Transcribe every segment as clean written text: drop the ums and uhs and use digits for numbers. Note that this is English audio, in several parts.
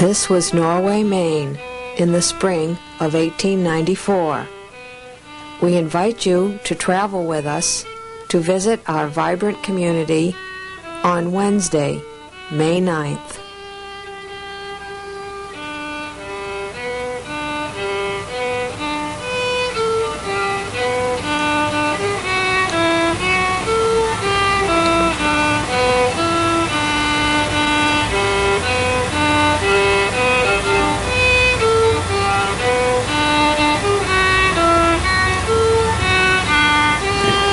This was Norway, Maine, in the spring of 1894. We invite you to travel with us to visit our vibrant community on Wednesday, May 9th.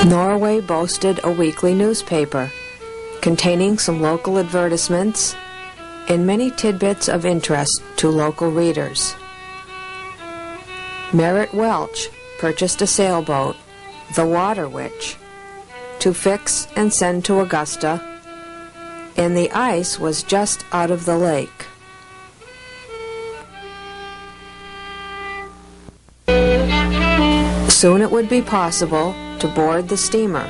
Norway boasted a weekly newspaper containing some local advertisements and many tidbits of interest to local readers. Merritt Welch purchased a sailboat, the Water Witch, to fix and send to Augusta, and the ice was just out of the lake. Soon it would be possible to board the steamer,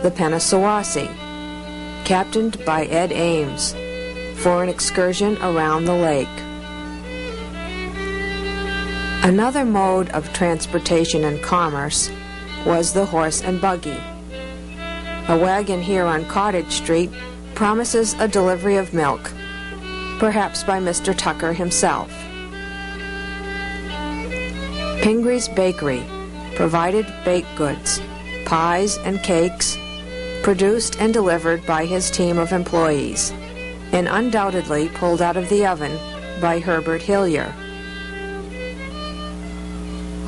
the Pennsauwassie, captained by Ed Ames, for an excursion around the lake. Another mode of transportation and commerce was the horse and buggy. A wagon here on Cottage Street promises a delivery of milk, perhaps by Mr. Tucker himself. Pingree's Bakery provided baked goods, pies and cakes, produced and delivered by his team of employees, and undoubtedly pulled out of the oven by Herbert Hillier.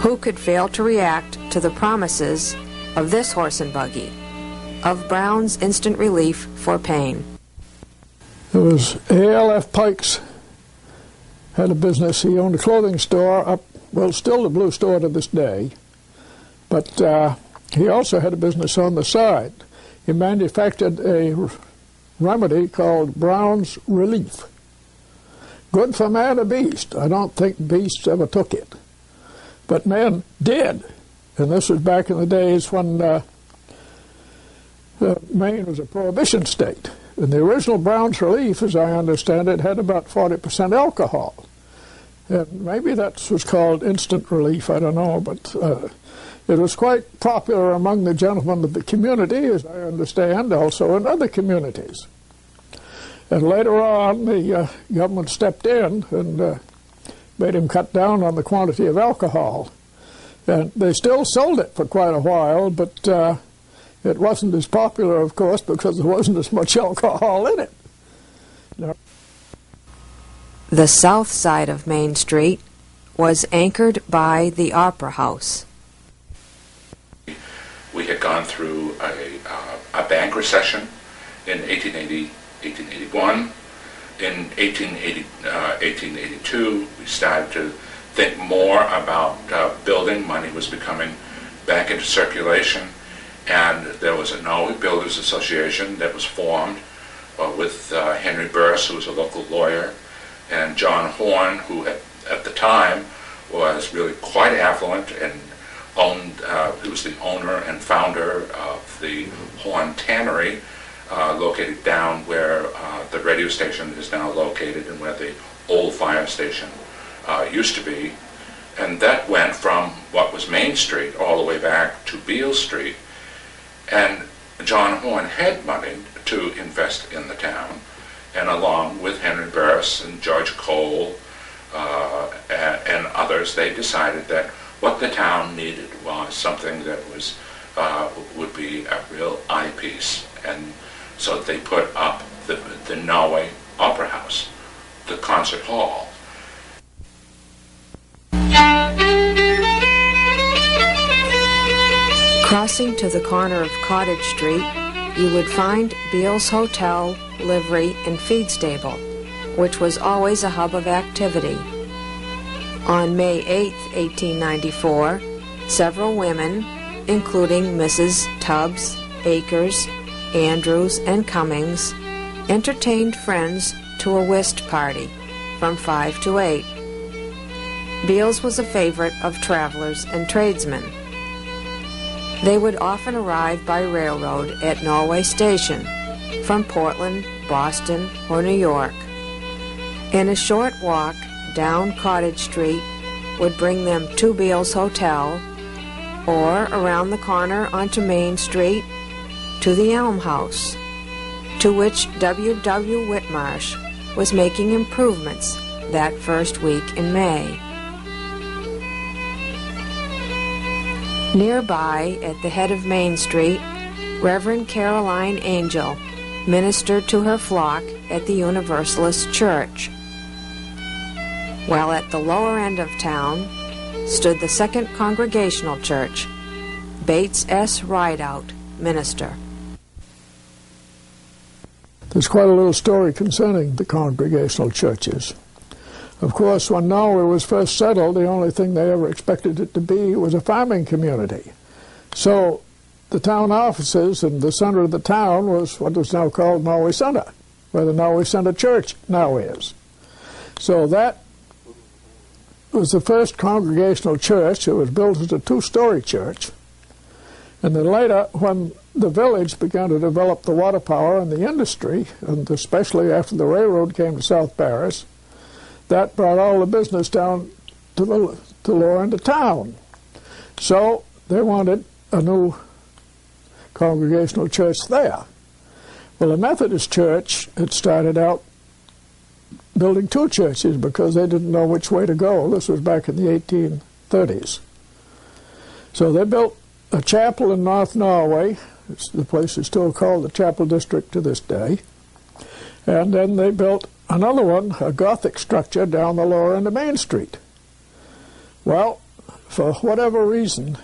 Who could fail to react to the promises of this horse and buggy, of Brown's instant relief for pain? It was A.L.F. Pikes had a business. He owned a clothing store up, well, still the Blue Store to this day, but he also had a business on the side. He manufactured a remedy called Brown's Relief. Good for man or beast. I don't think beasts ever took it, but men did. And this was back in the days when Maine was a prohibition state. And the original Brown's Relief, as I understand it, had about 40% alcohol. And maybe that was called instant relief, I don't know, but it was quite popular among the gentlemen of the community, as I understand, also in other communities. And later on, the government stepped in and made him cut down on the quantity of alcohol. And they still sold it for quite a while, but it wasn't as popular, of course, because there wasn't as much alcohol in it. No. The south side of Main Street was anchored by the Opera House. We had gone through a bank recession in 1880, 1881. In 1882, we started to think more about building. Money was becoming back into circulation, and there was a Norway Builders Association that was formed with Henry Burse, who was a local lawyer, and John Horn, who at the time was really quite affluent and he was the owner and founder of the Horn Tannery, located down where the radio station is now located and where the old fire station used to be. And that went from what was Main Street all the way back to Beale Street. And John Horn had money to invest in the town, and along with Henry Burse and George Cole and others, they decided that what the town needed was something that was would be a real eyepiece, and so they put up the Norway Opera House, the concert hall. Crossing to the corner of Cottage Street, you would find Beale's Hotel, Livery, and Feed Stable, which was always a hub of activity. On May 8, 1894, several women, including Mrs. Tubbs, Akers, Andrews, and Cummings, entertained friends to a whist party from 5 to 8. Beale's was a favorite of travelers and tradesmen. They would often arrive by railroad at Norway Station from Portland, Boston, or New York, And a short walk down Cottage Street would bring them to Beale's Hotel, or around the corner onto Main Street to the Elm House, to which W. Whitmarsh was making improvements that first week in May. Nearby, at the head of Main Street, Reverend Caroline Angel ministered to her flock at the Universalist Church, while at the lower end of town stood the Second Congregational Church, Bates S. Rideout, minister. There's quite a little story concerning the Congregational churches. Of course, when Norway was first settled, the only thing they ever expected it to be was a farming community. So the town offices in the center of the town was what was now called Norway Center, where the Norway Center Church now is. So that was the first Congregational church. It was built as a two-story church. And then later, when the village began to develop the water power and the industry, and especially after the railroad came to South Paris, that brought all the business down to the lower end of town. So they wanted a new Congregational church there. Well, the Methodist Church had started out building two churches because they didn't know which way to go. This was back in the 1830s. So they built a chapel in North Norway. The place is still called the Chapel District to this day. And then they built another one, a Gothic structure, down the lower end of Main Street. Well, for whatever reason,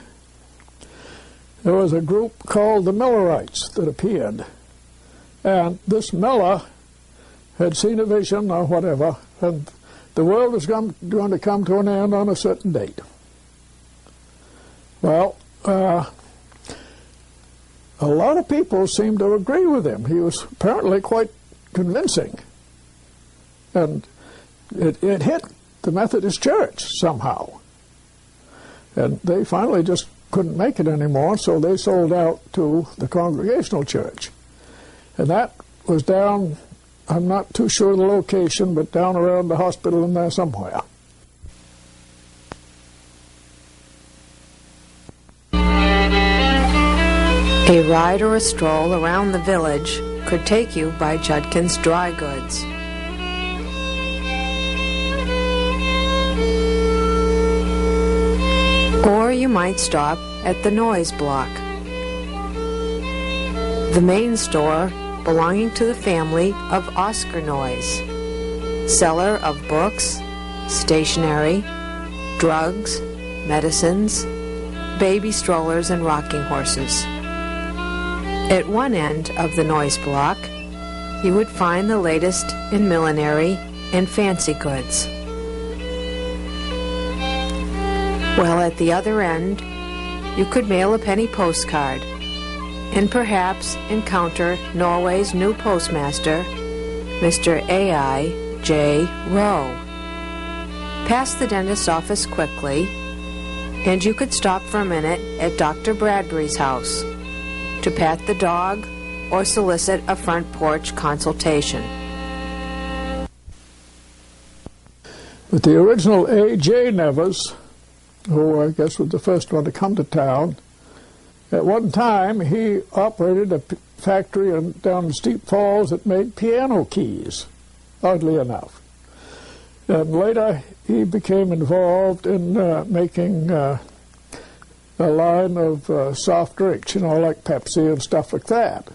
there was a group called the Millerites that appeared. And this Miller had seen a vision or whatever, and the world was going to come to an end on a certain date. Well, a lot of people seemed to agree with him. He was apparently quite convincing. And it hit the Methodist Church somehow. And they finally just couldn't make it anymore, so they sold out to the Congregational Church. And that was down, I'm not too sure of the location, but down around the hospital in there somewhere. A ride or a stroll around the village could take you by Judkin's Dry Goods. Or you might stop at the Noise Block, the main store belonging to the family of Oscar Noyes, seller of books, stationery, drugs, medicines, baby strollers, and rocking horses. At one end of the Noise Block, you would find the latest in millinery and fancy goods. While at the other end, you could mail a penny postcard and perhaps encounter Norway's new postmaster, Mr. A.I. J. Rowe. Pass the dentist's office quickly, and you could stop for a minute at Dr. Bradbury's house to pat the dog or solicit a front porch consultation. But the original A.J. Nevers, who I guess was the first one to come to town, at one time he operated a factory down in Steep Falls that made piano keys, oddly enough. And later he became involved in making a line of soft drinks, like Pepsi and stuff like that.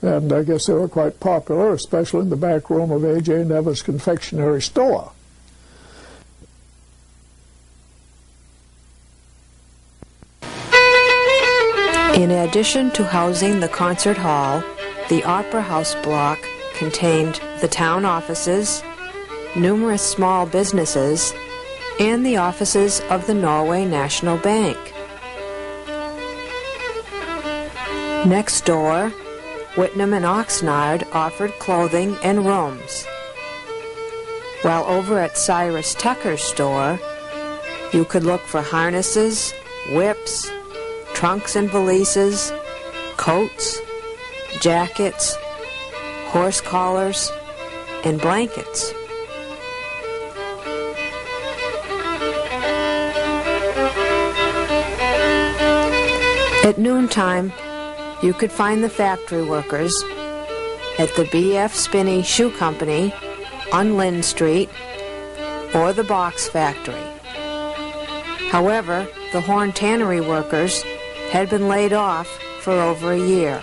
And I guess they were quite popular, especially in the back room of A.J. Nevers' confectionery store. In addition to housing the concert hall, the Opera House block contained the town offices, numerous small businesses, and the offices of the Norway National Bank. Next door, Whitnam and Oxnard offered clothing and rooms, while over at Cyrus Tucker's store, you could look for harnesses, whips, trunks and valises, coats, jackets, horse collars, and blankets. At noontime, you could find the factory workers at the B.F. Spinney Shoe Company on Lynn Street or the box factory. However, the horn tannery workers had been laid off for over a year.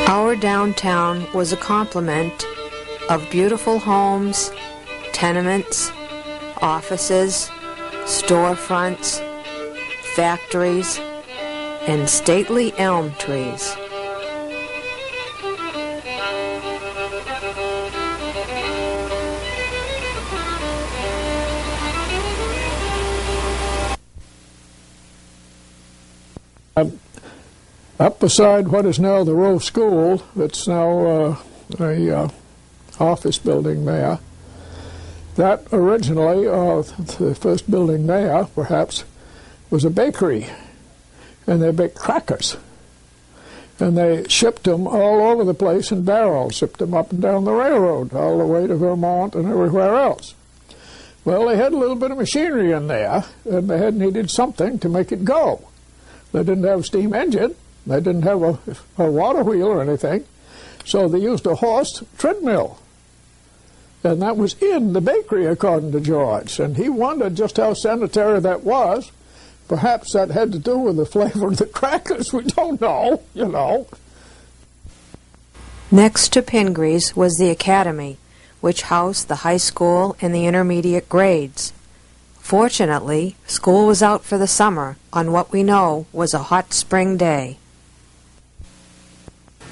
Our downtown was a complement of beautiful homes, tenements, offices, storefronts, factories, and stately elm trees. Up beside what is now the Rowe School, that's now a office building there, that originally, the first building there, perhaps, was a bakery, and they baked crackers. And they shipped them all over the place in barrels, shipped them up and down the railroad, all the way to Vermont and everywhere else. Well, they had a little bit of machinery in there, and they had needed something to make it go. They didn't have a steam engine. They didn't have a water wheel or anything, so they used a horse treadmill. And that was in the bakery, according to George. And he wondered just how sanitary that was. Perhaps that had to do with the flavor of the crackers. We don't know, you know. Next to Pingree's was the academy, which housed the high school and the intermediate grades. Fortunately, school was out for the summer on what we know was a hot spring day.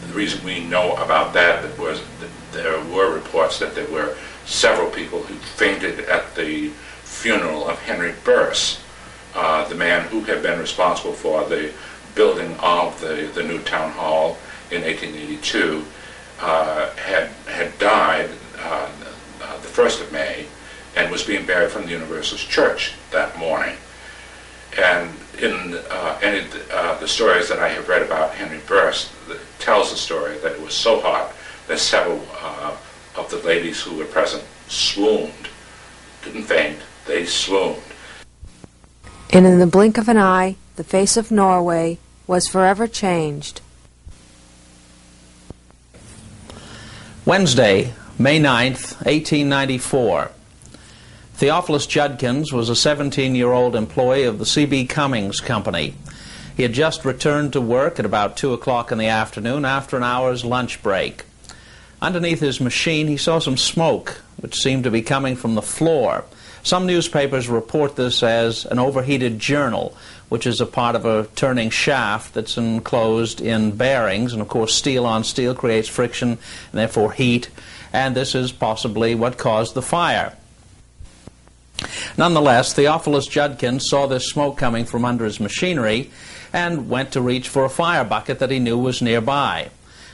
The reason we know about that was that there were reports that there were several people who fainted at the funeral of Henry Burse, the man who had been responsible for the building of the new town hall in 1882, had died the 1st of May and was being buried from the Universalist Church that morning. And in the stories that I have read about Henry Burse, tells the story that it was so hot that several of the ladies who were present swooned. Didn't faint, they swooned. And in the blink of an eye, the face of Norway was forever changed. Wednesday, May 9th, 1894. Theophilus Judkins was a 17-year-old employee of the C.B. Cummings Company. He had just returned to work at about 2 o'clock in the afternoon after an hour's lunch break. Underneath his machine, he saw some smoke, which seemed to be coming from the floor. Some newspapers report this as an overheated journal, which is a part of a turning shaft that's enclosed in bearings, and of course steel on steel creates friction and therefore heat, and this is possibly what caused the fire. Nonetheless, Theophilus Judkins saw this smoke coming from under his machinery and went to reach for a fire bucket that he knew was nearby.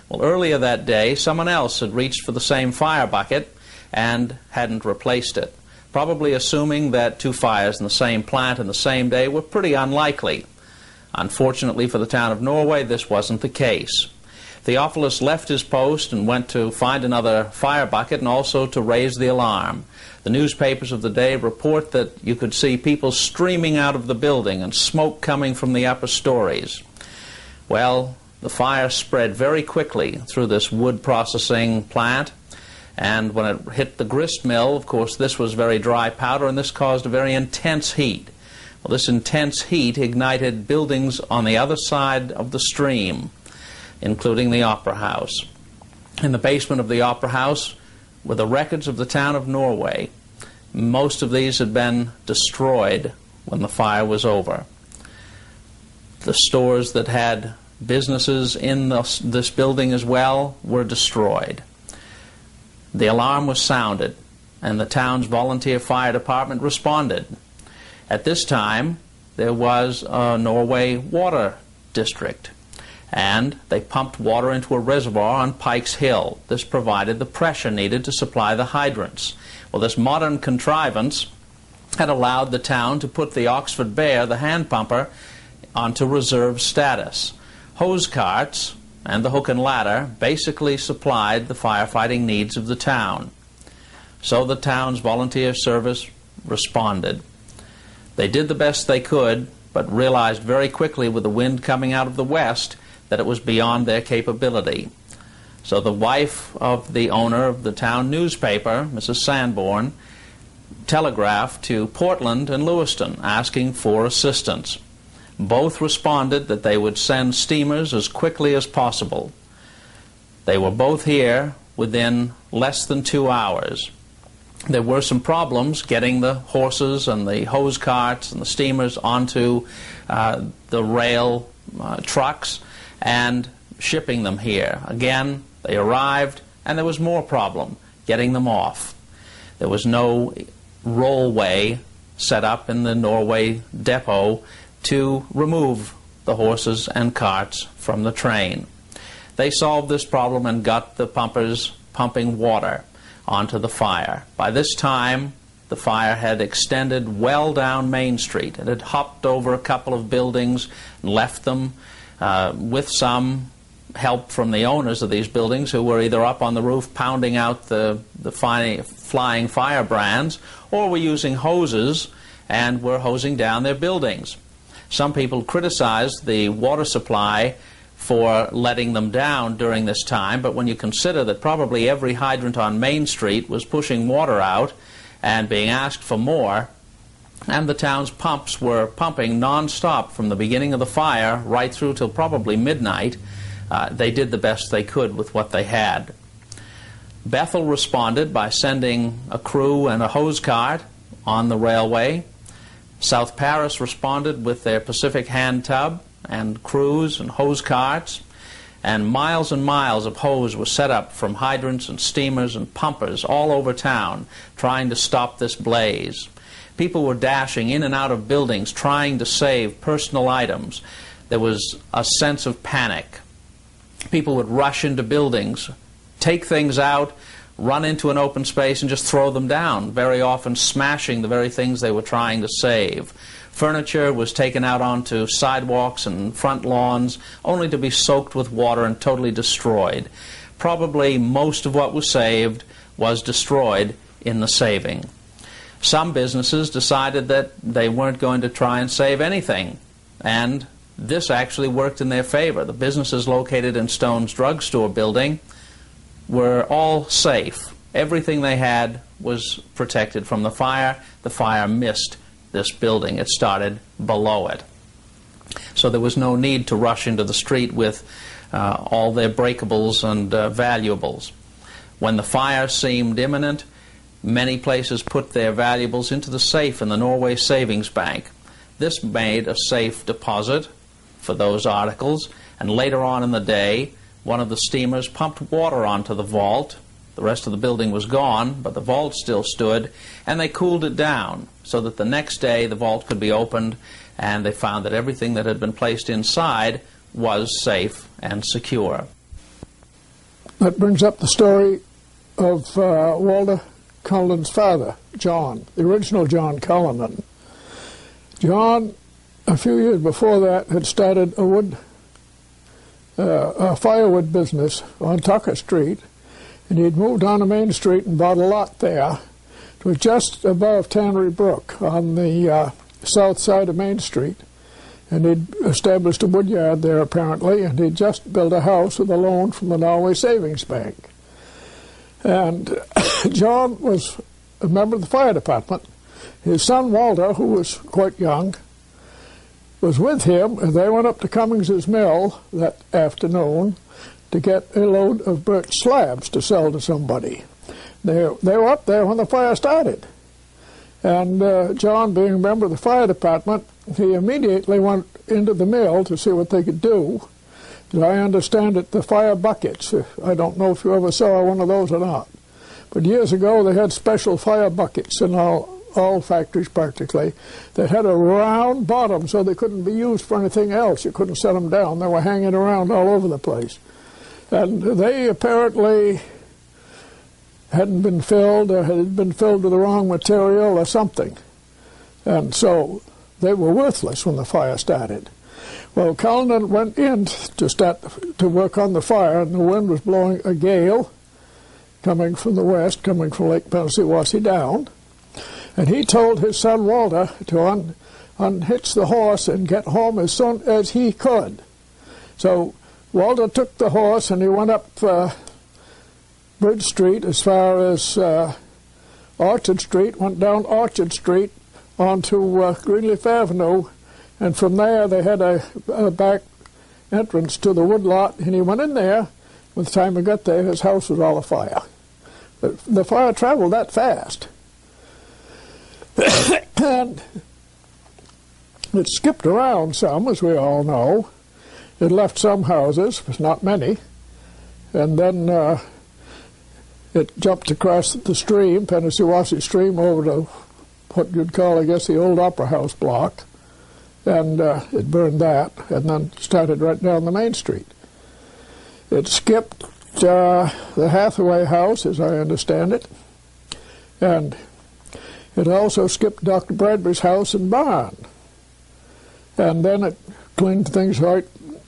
Well, earlier that day, someone else had reached for the same fire bucket and hadn't replaced it, probably assuming that 2 fires in the same plant in the same day were pretty unlikely. Unfortunately for the town of Norway, this wasn't the case. Theophilus left his post and went to find another fire bucket and also to raise the alarm. The newspapers of the day report that you could see people streaming out of the building and smoke coming from the upper stories. Well, the fire spread very quickly through this wood processing plant, and when it hit the grist mill, of course, this was very dry powder, and this caused a very intense heat. Well, this intense heat ignited buildings on the other side of the stream, including the Opera House. In the basement of the Opera House were the records of the town of Norway. Most of these had been destroyed when the fire was over. The stores that had businesses in this building as well were destroyed. The alarm was sounded, and the town's volunteer fire department responded. At this time, there was a Norway water district, and they pumped water into a reservoir on Pikes Hill. This provided the pressure needed to supply the hydrants. Well, this modern contrivance had allowed the town to put the Oxford Bear, the hand pumper, onto reserve status. Hose carts and the hook and ladder basically supplied the firefighting needs of the town. So the town's volunteer service responded. They did the best they could, but realized very quickly with the wind coming out of the west that it was beyond their capability. So the wife of the owner of the town newspaper, Mrs. Sanborn, telegraphed to Portland and Lewiston asking for assistance. Both responded that they would send steamers as quickly as possible. They were both here within less than 2 hours. There were some problems getting the horses and the hose carts and the steamers onto the rail trucks and shipping them here. Again, they arrived, and there was more problem getting them off. There was no rollway set up in the Norway depot to remove the horses and carts from the train. They solved this problem and got the pumpers pumping water onto the fire. By this time, the fire had extended well down Main Street. It had hopped over a couple of buildings and left them with some help from the owners of these buildings, who were either up on the roof pounding out the flying firebrands, or were using hoses and were hosing down their buildings. Some people criticized the water supply for letting them down during this time, but when you consider that probably every hydrant on Main Street was pushing water out and being asked for more, and the town's pumps were pumping non-stop from the beginning of the fire right through till probably midnight, they did the best they could with what they had. Bethel responded by sending a crew and a hose cart on the railway. South Paris responded with their Pacific hand tub and crews and hose carts, and miles of hose were set up from hydrants and steamers and pumpers all over town trying to stop this blaze. People were dashing in and out of buildings trying to save personal items. There was a sense of panic. People would rush into buildings, take things out, run into an open space and just throw them down, very often smashing the very things they were trying to save. Furniture was taken out onto sidewalks and front lawns, only to be soaked with water and totally destroyed. Probably most of what was saved was destroyed in the saving. Some businesses decided that they weren't going to try and save anything, and this actually worked in their favor. The businesses located in Stone's drugstore building were all safe. Everything they had was protected from the fire. The fire missed this building. It started below it. So there was no need to rush into the street with all their breakables and valuables. When the fire seemed imminent, many places put their valuables into the safe in the Norway Savings Bank. This made a safe deposit for those articles, and later on in the day, one of the steamers pumped water onto the vault. The rest of the building was gone, but the vault still stood, and they cooled it down so that the next day the vault could be opened, and they found that everything that had been placed inside was safe and secure. That brings up the story of Walter Cullenan's father, John, the original John Cullinan. John, a few years before that, had started a firewood business on Tucker Street, and he'd moved on to Main Street and bought a lot there. It was just above Tannery Brook on the south side of Main Street, and he'd established a wood yard there apparently, and he'd just built a house with a loan from the Norway Savings Bank. And John was a member of the fire department. His son Walter, who was quite young, was with him, and they went up to Cummings's mill that afternoon to get a load of birch slabs to sell to somebody. They were up there when the fire started. And John, being a member of the fire department, he immediately went into the mill to see what they could do. As I understand it, the fire buckets, I don't know if you ever saw one of those or not, but years ago they had special fire buckets in all factories practically. They had a round bottom so they couldn't be used for anything else. You couldn't set them down. They were hanging around all over the place. And they apparently hadn't been filled, or had been filled with the wrong material or something. And so they were worthless when the fire started. Well, Cullinan went in to start to work on the fire, and the wind was blowing a gale coming from the west, coming from Lake Penisawassee down. And he told his son Walter to unhitch the horse and get home as soon as he could. So Walter took the horse and he went up Bridge Street as far as Orchard Street, went down Orchard Street onto Greenleaf Avenue, and from there they had a back entrance to the woodlot, and he went in there. By the time he got there, his house was all afire. The fire traveled that fast. And it skipped around some, as we all know. It left some houses, but not many. And then it jumped across the stream, Penisawassee Stream, over to what you'd call, I guess, the old Opera House block. And it burned that, and then started right down the main street. It skipped the Hathaway house, as I understand it, and it also skipped Dr. Bradbury's house and barn. And then it cleaned things right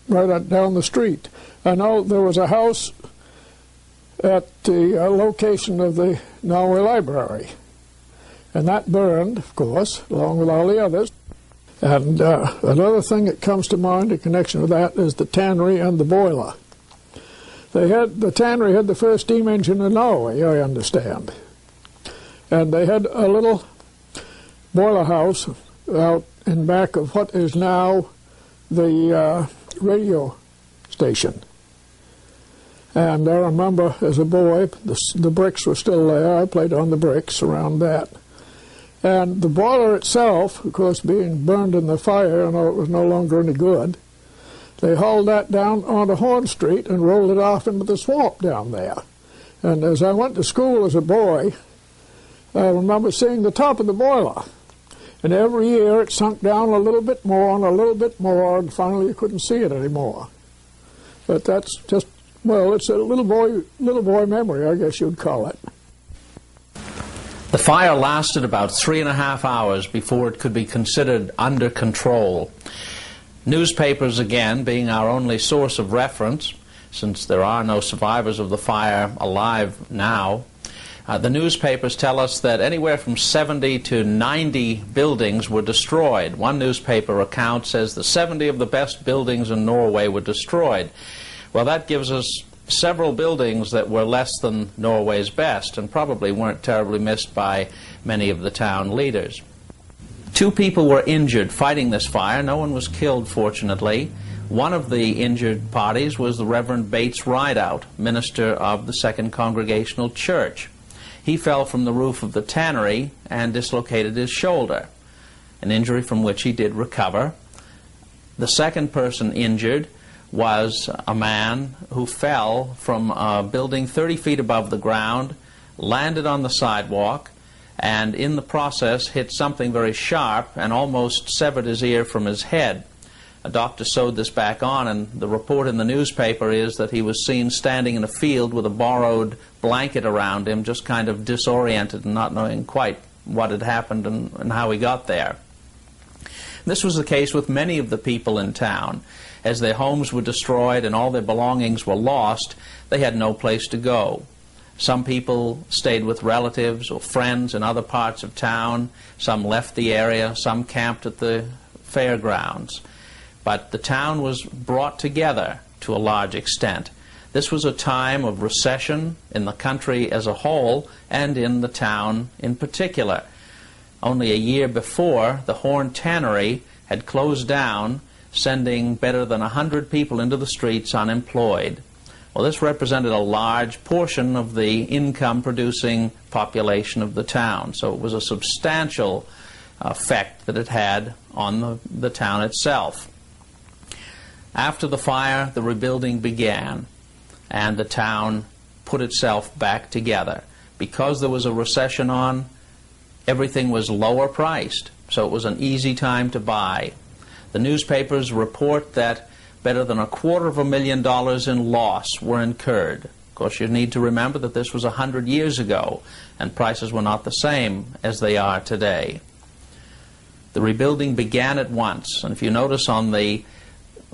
down the street. I know there was a house at the location of the Norway Library, and that burned, of course, along with all the others. And another thing that comes to mind in connection with that is the tannery and the boiler. The tannery had the first steam engine in Norway, I understand. And they had a little boiler house out in back of what is now the radio station. And I remember as a boy, the bricks were still there. I played on the bricks around that. And the boiler itself, of course, being burned in the fire, and it was no longer any good, they hauled that down onto Horn Street and rolled it off into the swamp down there. And as I went to school as a boy, I remember seeing the top of the boiler. And every year it sunk down a little bit more and a little bit more, and finally you couldn't see it anymore. But that's just, well, it's a little boy memory, I guess you'd call it. The fire lasted about 3.5 hours before it could be considered under control. Newspapers, again, being our only source of reference, since there are no survivors of the fire alive now, the newspapers tell us that anywhere from 70 to 90 buildings were destroyed. One newspaper account says that 70 of the best buildings in Norway were destroyed. Well, that gives us several buildings that were less than Norway's best and probably weren't terribly missed by many of the town leaders. 2 people were injured fighting this fire. No one was killed, fortunately. One of the injured parties was the Reverend Bates Rideout, minister of the Second Congregational Church. He fell from the roof of the tannery and dislocated his shoulder, an injury from which he did recover. The second person injured was a man who fell from a building 30 feet above the ground, landed on the sidewalk, and in the process hit something very sharp and almost severed his ear from his head. A doctor sewed this back on, and the report in the newspaper is that he was seen standing in a field with a borrowed blanket around him, just kind of disoriented and not knowing quite what had happened and how he got there. This was the case with many of the people in town. As their homes were destroyed and all their belongings were lost, they had no place to go. Some people stayed with relatives or friends in other parts of town. Some left the area. Some camped at the fairgrounds. But the town was brought together to a large extent. This was a time of recession in the country as a whole and in the town in particular. Only a year before, the Horn Tannery had closed down, sending better than 100 people into the streets unemployed. Well, this represented a large portion of the income-producing population of the town, so it was a substantial effect that it had on the town itself. After the fire, the rebuilding began, and the town put itself back together. Because there was a recession on, everything was lower priced, so it was an easy time to buy. The newspapers report that better than $250,000 in loss were incurred. Of course, you need to remember that this was 100 years ago, and prices were not the same as they are today. The rebuilding began at once, and if you notice on the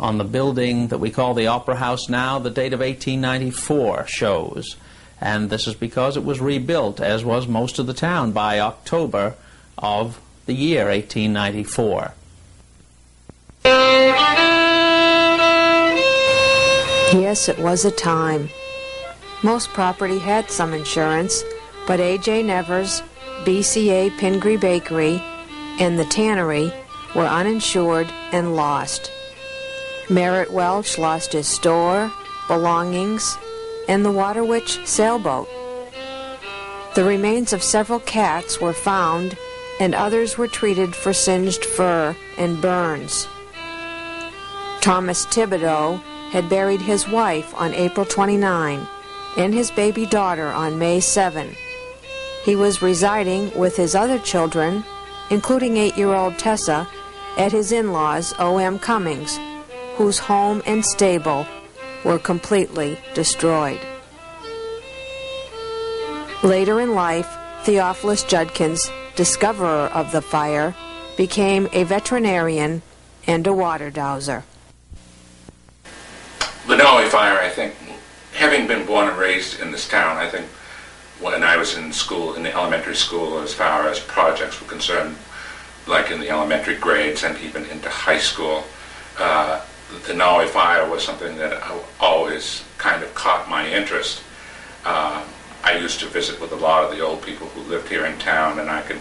On the building that we call the Opera House now, the date of 1894 shows. And this is because it was rebuilt, as was most of the town, by October of the year 1894. Yes, it was a time. Most property had some insurance, but A.J. Nevers, BCA Pingree Bakery, and the Tannery were uninsured and lost. Merritt Welch lost his store, belongings, and the Water Witch sailboat. The remains of several cats were found, and others were treated for singed fur and burns. Thomas Thibodeau had buried his wife on April 29 and his baby daughter on May 7. He was residing with his other children, including 8-year-old Tessa, at his in-laws, O.M. Cummings, whose home and stable were completely destroyed. Later in life, Theophilus Judkins, discoverer of the fire, became a veterinarian and a water dowser. The Norway fire, I think, having been born and raised in this town, I think when I was in school, in the elementary school, as far as projects were concerned, like in the elementary grades and even into high school, the Norway fire was something that always kind of caught my interest. I used to visit with a lot of the old people who lived here in town, and I can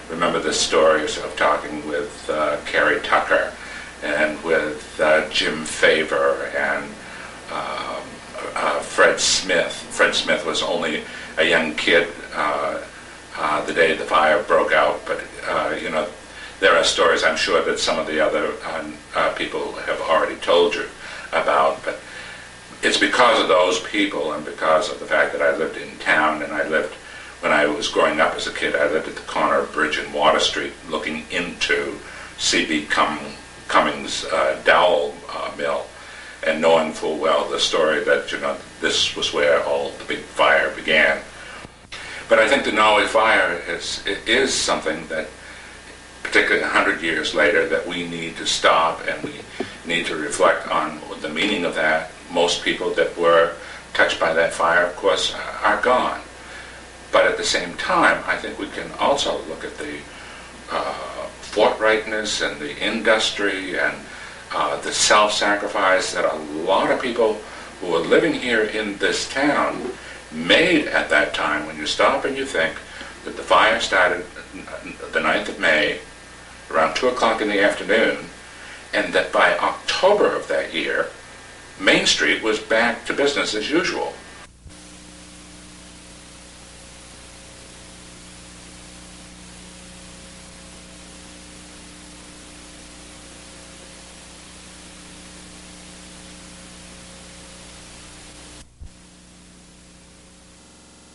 remember the stories of talking with Carrie Tucker and with Jim Favor and Fred Smith. Fred Smith was only a young kid the day the fire broke out, but you know, there are stories I'm sure that some of the other people have already told you about, but it's because of those people and because of the fact that I lived in town, and I lived, when I was growing up as a kid, I lived at the corner of Bridge and Water Street looking into C.B. Cummings' dowel mill, and knowing full well the story that, you know, this was where all the big fire began. But I think the Norway fire is something that, particularly 100 years later, that we need to stop, and we need to reflect on the meaning of that. Most people that were touched by that fire, of course, are gone. But at the same time, I think we can also look at the forthrightness and the industry and the self-sacrifice that a lot of people who were living here in this town made at that time. When you stop and you think that the fire started the 9th of May, around 2 o'clock in the afternoon, and that by October of that year, Main Street was back to business as usual.